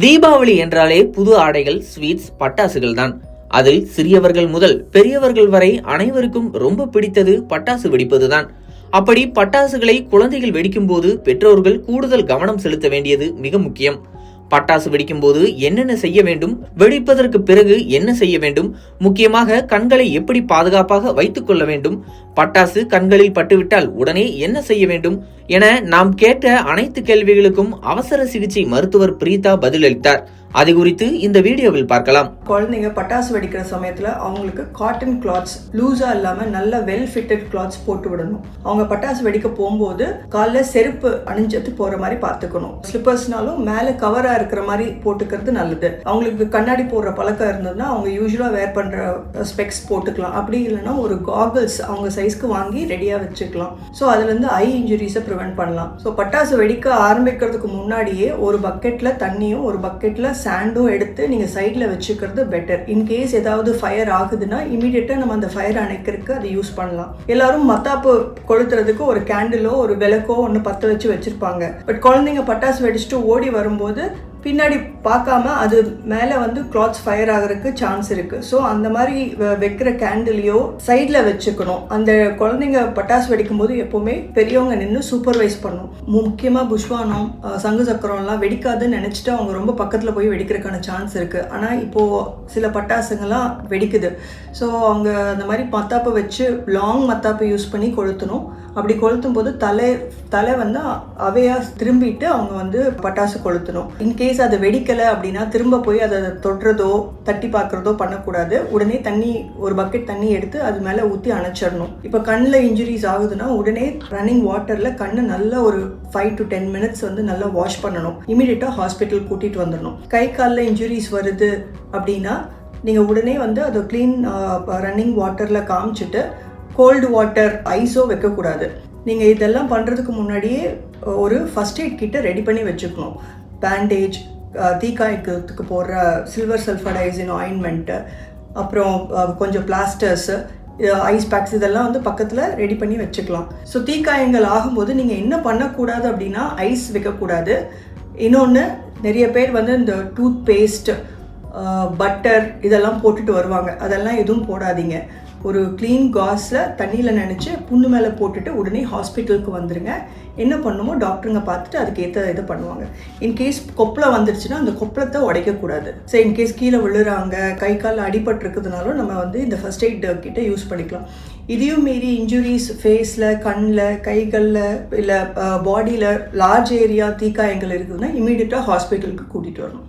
தீபாவளி என்றாலே புது ஆடைகள், ஸ்வீட்ஸ், பட்டாசுகள் தான். அதில் சிறியவர்கள் முதல் பெரியவர்கள் வரை அனைவருக்கும் ரொம்ப பிடித்தது பட்டாசு வெடிப்பதுதான். அப்படி பட்டாசுகளை குழந்தைகள் வெடிக்கும் போது பெற்றோர்கள் கூடுதல் கவனம் செலுத்த வேண்டியது மிக முக்கியம். பட்டாசு வெடிக்கும் போது என்னென்ன செய்ய வேண்டும், வெடிப்பதற்கு பிறகு என்ன செய்ய வேண்டும், முக்கியமாக கண்களை எப்படி பாதுகாப்பாக வைத்துக் கொள்ள வேண்டும், பட்டாசு கண்களில் பட்டுவிட்டால் உடனே என்ன செய்ய வேண்டும் என நாம் கேட்ட அனைத்து கேள்விகளுக்கும் அவசர சிகிச்சை மருத்துவர் பிரீதா பதிலளித்தார். அது குறித்து இந்த வீடியோவில் பார்க்கலாம். குழந்தைங்க பட்டாசு வெடிக்கிற சமயத்துல அவங்களுக்கு காட்டன் கிளாத்ஸ் லூஸா இல்லாம நல்ல வெல் ஃபிட்டட் கிளாத்ஸ் போட்டு விடணும். அவங்க பட்டாசு வெடிக்க போகும்போது காலைல செருப்பு அணிஞ்சிட்டு போற மாதிரி பார்த்துக்கணும். ஸ்லிப்பர்ஸ்னாலும் மேல கவரா இருக்கிற மாதிரி போட்டுக்கிறது நல்லது. அவங்களுக்கு கண்ணாடி போடுற பழக்கம் இருந்ததுன்னா அவங்க யூஸ்வலா வேர் பண்ற ஸ்பெக்ஸ் போட்டுக்கலாம். அப்படி இல்லைன்னா ஒரு காகல்ஸ் அவங்க சைஸ்க்கு வாங்கி ரெடியா வச்சுக்கலாம். ஸோ அதுல இருந்து ஐ இன்ஜுரிஸை ப்ரிவென்ட் பண்ணலாம். ஸோ பட்டாசு வெடிக்க ஆரம்பிக்கிறதுக்கு முன்னாடியே ஒரு பக்கெட்ல தண்ணியும் ஒரு பக்கெட்ல சாண்டும் எடுத்து நீங்க சைட்ல வச்சுக்கிறது பெட்டர். இன்கேஸ் ஏதாவது ஃபயர் ஆகுதுன்னா இமீடியட்டா நம்ம அந்த ஃபயர் அணைக்கிறதுக்கு அதை யூஸ் பண்ணலாம். எல்லாரும் மத்தாப்பு கொளுத்துறதுக்கு ஒரு கேண்டிலோ ஒரு விளக்கோ ஒன்று பற்ற வச்சு வச்சிருப்பாங்க. பட் குழந்தைங்க பட்டாசு வெடிச்சுட்டு ஓடி வரும்போது பின்னாடி பார்க்காம அது மேலே கிளாத்ஸ் ஃபயர் ஆகிறதுக்கு சான்ஸ் இருக்கு. ஸோ அந்த மாதிரி வைக்கிற கேண்டிலையோ சைடில் வச்சுக்கணும். அந்த குழந்தைங்க பட்டாசு வெடிக்கும் போது எப்போவுமே பெரியவங்க நின்று சூப்பர்வைஸ் பண்ணணும். முக்கியமாக புஷ்வானம், சங்கு சக்கரம்லாம் வெடிக்காதுன்னு நினச்சிட்டு அவங்க ரொம்ப பக்கத்தில் போய் வெடிக்கிறதுக்கான சான்ஸ் இருக்கு. ஆனால் இப்போது சில பட்டாசுங்கள்லாம் வெடிக்குது. ஸோ அவங்க அந்த மாதிரி மத்தாப்பை வச்சு லாங் மத்தாப்பை யூஸ் பண்ணி கொளுத்தணும். அப்படி கொளுத்தும் போது தலை அவையா திரும்பிட்டு அவங்க பட்டாசு கொளுத்தணும். இன்கேஸ் அது வெடிக்கலை அப்படின்னா திரும்ப போய் அதை தொடுறதோ தட்டி பார்க்குறதோ பண்ணக்கூடாது. உடனே தண்ணி ஒரு பக்கெட் தண்ணி எடுத்து அது மேலே ஊற்றி அணைச்சிடணும். இப்போ கண்ணில் இன்ஜுரிஸ் ஆகுதுன்னா உடனே ரன்னிங் வாட்டரில் கண்ணை நல்ல ஒரு 5 to 10 minutes நல்லா வாஷ் பண்ணணும். இமீடியட்டாக ஹாஸ்பிட்டல் கூட்டிகிட்டு வந்துடணும். கை காலில் இன்ஜுரிஸ் வருது அப்படின்னா நீங்கள் உடனே அதை க்ளீன் ரன்னிங் வாட்டரில் காமிச்சிட்டு கோல்டு வாட்டர் ஐஸோ வைக்கக்கூடாது. நீங்கள் இதெல்லாம் பண்ணுறதுக்கு முன்னாடியே ஒரு ஃபர்ஸ்ட் எய்ட் கிட்ட ரெடி பண்ணி வச்சுக்கணும். பேண்டேஜ், தீக்காயத்துக்கு போடுற சில்வர் சல்ஃபடைசின் ஆயின்மெண்ட்டு, அப்புறம் கொஞ்சம் பிளாஸ்டர்ஸு, ஐஸ் பேக்ஸ் இதெல்லாம் பக்கத்தில் ரெடி பண்ணி வச்சுக்கலாம். ஸோ தீக்காயங்கள் ஆகும்போது நீங்கள் என்ன பண்ணக்கூடாது அப்படின்னா ஐஸ் வைக்கக்கூடாது. இன்னொன்று, நிறைய பேர் இந்த டூத் பேஸ்ட், பட்டர் இதெல்லாம் போட்டுட்டு வருவாங்க. அதெல்லாம் எதுவும் போடாதீங்க. ஒரு க்ளீன் காஸில் தண்ணியில் நினச்சி புண்ணு மேலே போட்டுட்டு உடனே ஹாஸ்பிட்டலுக்கு வந்துடுங்க. என்ன பண்ணுமோ டாக்டருங்க பார்த்துட்டு அதுக்கேற்ற இதை பண்ணுவாங்க. இன்கேஸ் கொப்பளை வந்துருச்சுன்னா அந்த கொப்பளத்தை உடைக்கக்கூடாது. ஸோ இன்கேஸ் கீழே விழுறாங்க, கை கால் அடிபட்டுருக்குதுனாலும் நம்ம இந்த ஃபர்ஸ்ட் எய்ட் கிட்ட யூஸ் பண்ணிக்கலாம். இதையும் மீறி இன்ஜுரிஸ் ஃபேஸில், கண்ணில், கைகளில் இல்லை பாடியில் லார்ஜ் ஏரியா தீக்காயங்கள் இருக்குதுன்னா இமீடியட்டாக ஹாஸ்பிட்டலுக்கு கூட்டிகிட்டு வரணும்.